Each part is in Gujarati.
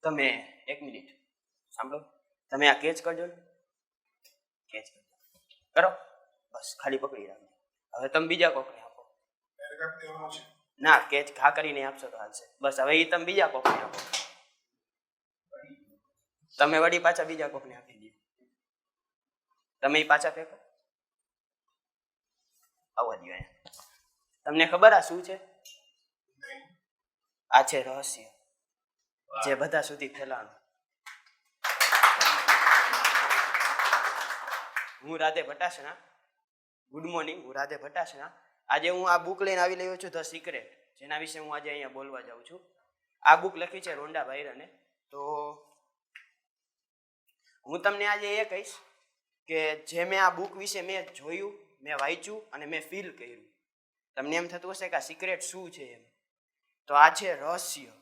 તમે 1 મિનિટ સાંભળો, તમે આ કેચ કરજો ને, કેચ કરો બસ, ખાલી પકડી રાખજો. હવે તમે બીજા કોકને આપો. ના, કેચ ઘા કરીને આપશો તો હાલશે. બસ હવે એ તમે બીજા કોકને આપો. તમે વળી પાછા બીજા કોકને આપી દો. તમે એ પાછા ફેંકો. આવવા દો. તમને ખબર આ શું છે? આ છે રહસ્ય, જે બધા સુધી ફેલાણું. હું રાધે ભટ્ટાસણા. Good morning. હું રાધે ભટ્ટાસણા. આજે હું આ બુક લઈને આવી રહ્યો છું, ધ સિક્રેટ, જેના વિશે હું આજે અહીંયા બોલવા જાઉં છું. આ બુક લખી છે રોન્ડા બાયરને. તો હું તમને આજે એ કહીશ કે જે મેં આ બુક વિશે મેં જોયું, મેં વાંચ્યું અને મેં ફીલ કર્યું. તમને એમ થતું હશે કે આ સિક્રેટ શું છે એમ. તો આ છે રહસ્ય.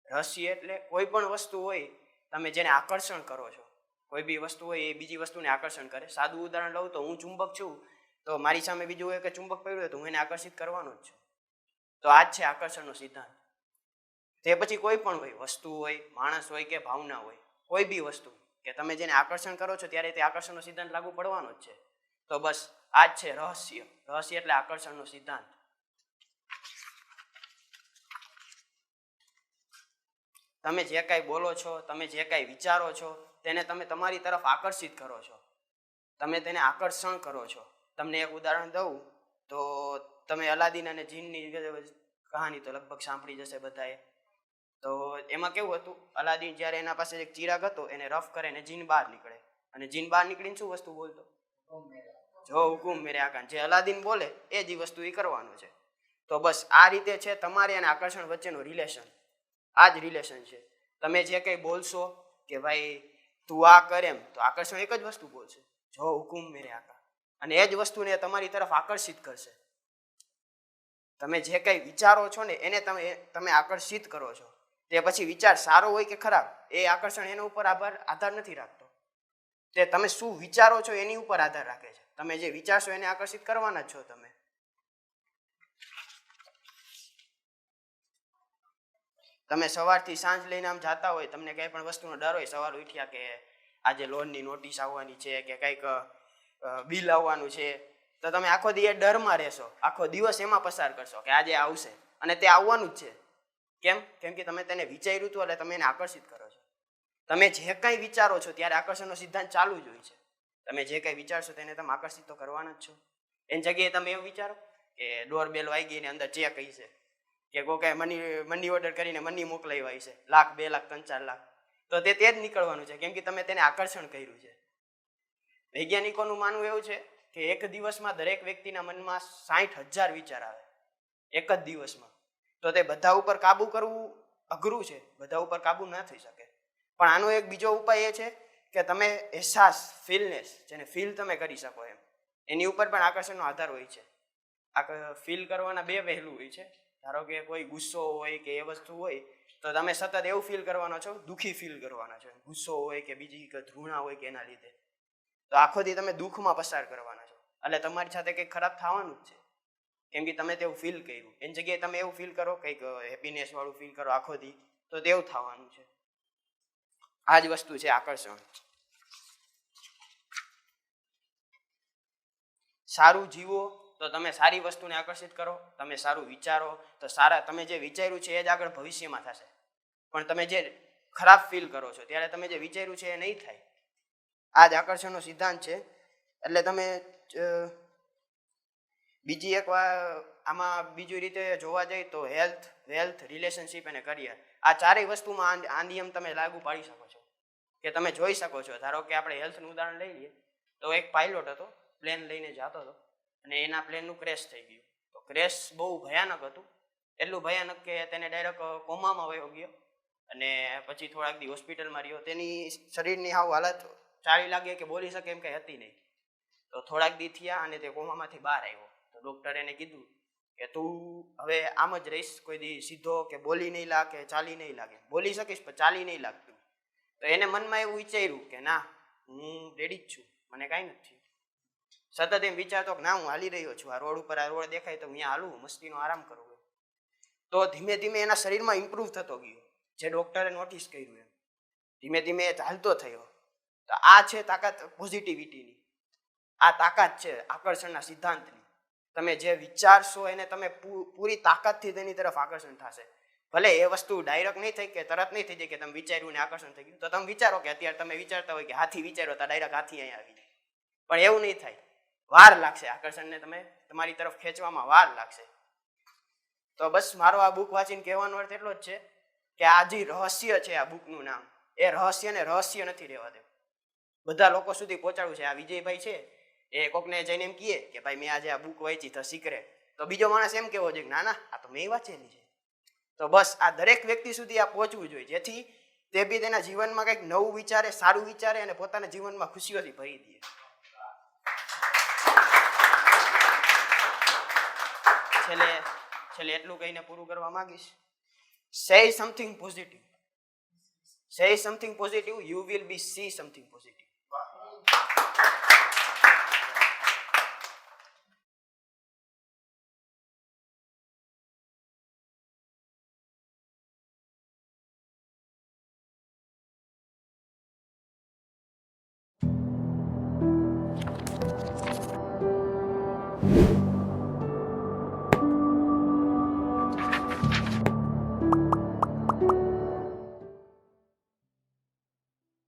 રહસ્ય એટલે કોઈ પણ વસ્તુ હોય, તમે જેને આકર્ષણ કરો છો, કોઈ બી વસ્તુ હોય એ બીજી વસ્તુને આકર્ષણ કરે. સાદું ઉદાહરણ લઉં તો હું ચુંબક છું, તો મારી સામે બીજું હોય કે ચુંબક પડ્યું હોય તો હું એને આકર્ષિત કરવાનો જ છું. તો આ જ છે આકર્ષણનો સિદ્ધાંત. તે પછી કોઈ પણ હોય, વસ્તુ હોય, માણસ હોય કે ભાવના હોય, કોઈ બી વસ્તુ કે તમે જેને આકર્ષણ કરો છો ત્યારે તે આકર્ષણનો સિદ્ધાંત લાગુ પડવાનો જ છે. તો બસ આ જ છે રહસ્ય. રહસ્ય એટલે આકર્ષણનો સિદ્ધાંત. તમે જે કાંઈ બોલો છો, તમે જે કાંઈ વિચારો છો, તેને તમે તમારી તરફ આકર્ષિત કરો છો. તમે તેને આકર્ષણ કરો છો. તમને એક ઉદાહરણ દઉં તો તમે અલાદીન અને જીનની કહાની તો લગભગ સાંભળી જશે બધાએ. તો એમાં કેવું હતું, અલાદીન જ્યારે એના પાસે એક ચિરાગ હતો, એને રફ કરે ને જીન બહાર નીકળે. અને જીન બહાર નીકળીને શું વસ્તુ બોલતો? જો હુકુમ મેરે આકા. જે અલાદીન બોલે એ જ વસ્તુ એ કરવાનું છે. તો બસ આ રીતે છે તમારે અને આકર્ષણ વચ્ચેનો રિલેશન. આ જ રિલેશન છે. તમે જે કંઈ બોલશો કે ભાઈ તું આ કર એમ, તો આકર્ષણ એક જ વસ્તુ બોલશે, જો હુકુમ મેરે આકા. અને એ જ વસ્તુને તમારી તરફ આકર્ષિત કરશે. તમે જે કંઈ વિચારો છો ને એને તમે આકર્ષિત કરો છો. તે પછી વિચાર સારો હોય કે ખરાબ, એ આકર્ષણ એના ઉપર આધાર નથી રાખતો. તે તમે શું વિચારો છો એની ઉપર આધાર રાખે છે. તમે જે વિચારશો એને આકર્ષિત કરવાના જ છો. તમે સવારથી સાંજ લઈને આમ જતા હોય, તમને કંઈ પણ વસ્તુનો ડર હોય, સવાર ઉઠ્યા કે આજે લોનની નોટિસ આવવાની છે કે કંઈક બિલ આવવાનું છે, તો તમે આખો દી એ ડરમાં રહેશો, આખો દિવસ એમાં પસાર કરશો કે આજે આવશે, અને તે આવવાનું જ છે. કેમ કે તમે તેને વિચાર્યું હતું એટલે તમે એને આકર્ષિત કરો છો. તમે જે કંઈ વિચારો છો ત્યારે આકર્ષણનો સિદ્ધાંત ચાલુ જ હોય છે. તમે જે કંઈ વિચારશો તેને તમે આકર્ષિત તો કરવાના જ છો. એની જગ્યાએ તમે એવું વિચારો કે ડોરબેલ વાગી અને અંદર ચેક હશે, કે કોઈ મની ઓર્ડર કરીને મની મોકલાવી છે, 1,00,000, 2 લાખ, 3, 4 લાખ, તો તે જ નીકળવાનું છે. કેમ કે તમે તેને આકર્ષણ કર્યું છે. વૈજ્ઞાનિકોનું માનવું એવું છે કે એક દિવસમાં દરેક વ્યક્તિના મનમાં 60,000 વિચાર આવે, એક જ દિવસમાં. તો તે બધા ઉપર કાબુ કરવું અઘરું છે, બધા ઉપર કાબુ ના થઈ શકે. પણ આનો એક બીજો ઉપાય એ છે કે તમે અહેસાસ, ફીલનેસ, જેને ફીલ તમે કરી શકો એમ, એની ઉપર પણ આકર્ષણનો આધાર હોય છે. આ ફીલ કરવાના 2 પહેલું હોય છે. ધારો કે કોઈ ગુસ્સો હોય કે એ વસ્તુ હોય, તો તમે સતત એવું ફીલ કરવાનો છો, દુઃખી ફીલ કરવાના છો, ગુસ્સો હોય કે બીજી ધૃણા હોય કે એના લીધે. તો આખો દી તમે દુઃખમાં પસાર કરવાના છો, એટલે તમારી સાથે કંઈક ખરાબ થવાનું જ છે. કેમ કે તમે તેવું ફીલ કર્યું. એની જગ્યાએ તમે એવું ફીલ કરો, કંઈક હેપીનેસ વાળું ફીલ કરો આખો દી, તો તેવું થવાનું છે. આ જ વસ્તુ છે આકર્ષણ. સારું જીવો તો તમે સારી વસ્તુને આકર્ષિત કરો. તમે સારું વિચારો તો તમે જે વિચાર્યું છે એ જ આગળ ભવિષ્યમાં થશે. પણ તમે જે ખરાબ ફીલ કરો છો ત્યારે તમે જે વિચાર્યું છે એ નહીં થાય. આ જ આકર્ષણનો સિદ્ધાંત છે. એટલે તમે બીજી એક આમાં બીજી રીતે જોવા જઈએ તો હેલ્થ, વેલ્થ, રિલેશનશિપ અને કરિયર, આ ચારેય વસ્તુમાં આ નિયમ તમે લાગુ પાડી શકો છો. કે તમે જોઈ શકો છો, ધારો કે આપણે હેલ્થનું ઉદાહરણ લઈ લઈએ તો એક પાયલોટ હતો, પ્લેન લઈને જતો હતો અને એના પ્લેનનું ક્રેશ થઈ ગયું. તો ક્રેશ બહુ ભયાનક હતું, એટલું ભયાનક કે તેને ડાયરેક્ટ કોમામાં વયો ગયો અને પછી થોડાક દી હોસ્પિટલમાં રહ્યો. તેની શરીરની હાલત સારી લાગે કે બોલી શકે એમ કંઈ હતી નહીં. તો થોડાક દી થયા અને તે કોમામાંથી બહાર આવ્યો. તો ડૉક્ટરે એને કીધું કે તું હવે આમ જ રહીશ, કોઈ દી સીધો કે બોલી નહીં લાગે, ચાલી નહીં લાગે, બોલી શકીશ પણ ચાલી નહીં લાગતું. તો એને મનમાં એવું વિચાર્યું કે ના, હું રેડી જ છું, મને કાંઈ નથી. સતત એમ વિચારતો કે ના, હું હાલી રહ્યો છું, આ રોડ ઉપર આ રોડ દેખાય તો હું અહીંયા હાલું, મસ્તીનો આરામ કરું. તો ધીમે ધીમે એના શરીરમાં ઇમ્પ્રૂવ થતો ગયો. જે ડોક્ટરે નોટિસ કર્યું એમ ધીમે ધીમે એ ચાલતો થયો. તો આ છે તાકાત પોઝિટિવિટીની. આ તાકાત છે આકર્ષણના સિદ્ધાંતની. તમે જે વિચારશો એને તમે પૂરી તાકાતથી તેની તરફ આકર્ષણ થશે. ભલે એ વસ્તુ ડાયરેક્ટ નહીં થઈ કે તરત નહીં થઈ જાય કે તમે વિચાર્યું ને આકર્ષણ થઈ ગયું. તો તમે વિચારો કે અત્યારે તમે વિચારતા હોય કે હાથી વિચારો તો ડાયરેક્ટ હાથી અહીંયા આવી જાય. પણ એવું નહીં થાય, વાર લાગશે. આકર્ષણને તમે તમારી તરફ ખેંચવામાં વાર લાગશે. તો બસ મારો આ બુક વાંચીને કહેવાનો અર્થ એટલો જ છે કે આ જે રહસ્ય છે આ બુકનું નામ, એ રહસ્યને રહસ્ય નથી રહેવા દેવું. બધા લોકો સુધી પહોંચાડવું છે. આ વિજયભાઈ છે એ કોકને જઈને એમ કહે કે ભાઈ મેં આજે આ બુક વાંચી તો સિક્રેટ, તો બીજો માણસ એમ કહેવો જોઈએ કે ના ના આ તો મેં વાંચેલી છે. તો બસ આ દરેક વ્યક્તિ સુધી આ પહોંચવું જોઈએ, જેથી તે બી તેના જીવનમાં કંઈક નવું વિચારે, સારું વિચારે અને પોતાના જીવનમાં ખુશીઓથી ભરી દે. છેલ્લે એટલું કહીને પૂરું કરવા માંગીશ. say something positive. Say something positive, you will be see something positive.